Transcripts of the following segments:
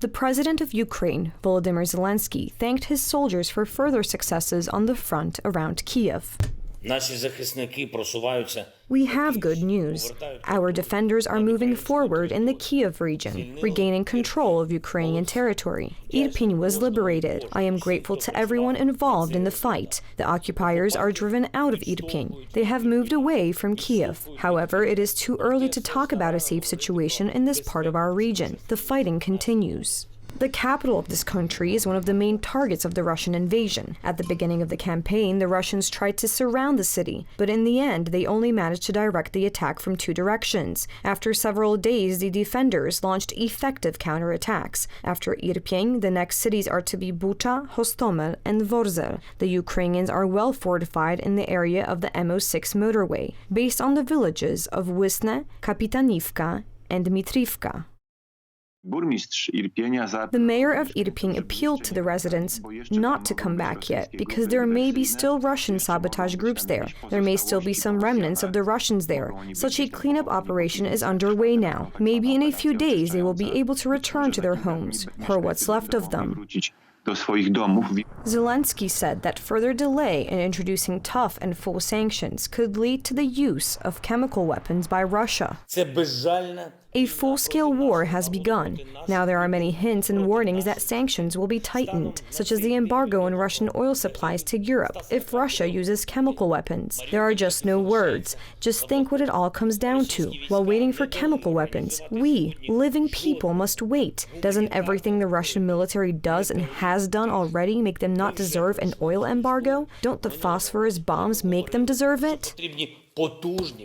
The president of Ukraine, Volodymyr Zelensky, thanked his soldiers for further successes on the front around Kiev. We have good news. Our defenders are moving forward in the Kiev region, regaining control of Ukrainian territory. Irpin was liberated. I am grateful to everyone involved in the fight. The occupiers are driven out of Irpin. They have moved away from Kiev. However, it is too early to talk about a safe situation in this part of our region. The fighting continues. The capital of this country is one of the main targets of the Russian invasion. At the beginning of the campaign, the Russians tried to surround the city, but in the end, they only managed to direct the attack from two directions. After several days, the defenders launched effective counterattacks. After Irpin, the next cities are to be Bucha, Hostomel, and Vorzel. The Ukrainians are well fortified in the area of the MO6 motorway, based on the villages of Wysne, Kapitanivka, and Mitrivka. The mayor of Irpin appealed to the residents not to come back yet because there may be still Russian sabotage groups there. There may still be some remnants of the Russians there. Such a cleanup operation is underway now. Maybe in a few days they will be able to return to their homes, or what's left of them. Zelensky said that further delay in introducing tough and full sanctions could lead to the use of chemical weapons by Russia. A full-scale war has begun. Now there are many hints and warnings that sanctions will be tightened, such as the embargo on Russian oil supplies to Europe if Russia uses chemical weapons. There are just no words. Just think what it all comes down to. While waiting for chemical weapons, we, living people, must wait. Doesn't everything the Russian military does and has done already make them not deserve an oil embargo? Don't the phosphorus bombs make them deserve it?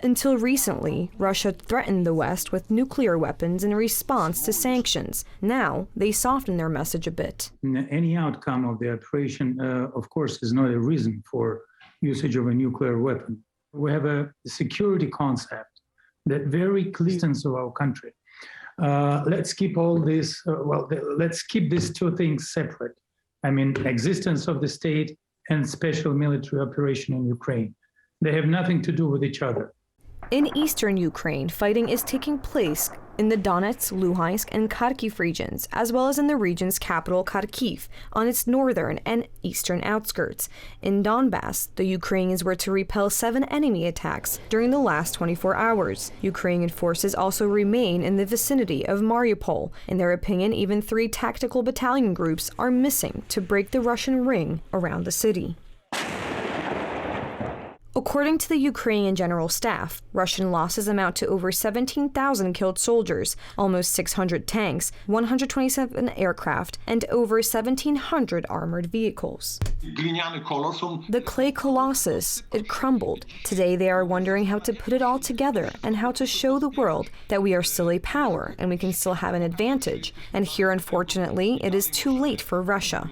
Until recently, Russia threatened the West with nuclear weapons in response to sanctions. Now, they soften their message a bit. Any outcome of the operation, of course, is not a reason for usage of a nuclear weapon. We have a security concept that very clear sense of our country. Let's keep all this, let's keep these two things separate. I mean, existence of the state and special military operation in Ukraine. They have nothing to do with each other. In eastern Ukraine, fighting is taking place in the Donetsk, Luhansk, and Kharkiv regions, as well as in the region's capital, Kharkiv, on its northern and eastern outskirts. In Donbass, the Ukrainians were to repel 7 enemy attacks during the last 24 hours. Ukrainian forces also remain in the vicinity of Mariupol. In their opinion, even 3 tactical battalion groups are missing to break the Russian ring around the city. According to the Ukrainian General Staff, Russian losses amount to over 17,000 killed soldiers, almost 600 tanks, 127 aircraft, and over 1,700 armored vehicles. The clay colossus, it crumbled. Today they are wondering how to put it all together and how to show the world that we are still a power and we can still have an advantage. And here, unfortunately, it is too late for Russia.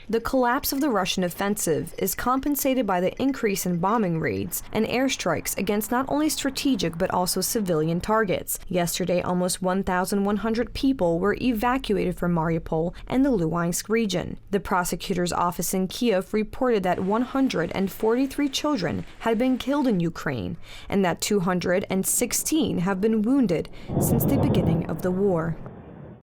The collapse of the Russian offensive is compensated by the increase in bombing raids and airstrikes against not only strategic but also civilian targets. Yesterday, almost 1,100 people were evacuated from Mariupol and the Luhansk region. The prosecutor's office in Kiev reported that 143 children had been killed in Ukraine and that 216 have been wounded since the beginning of the war.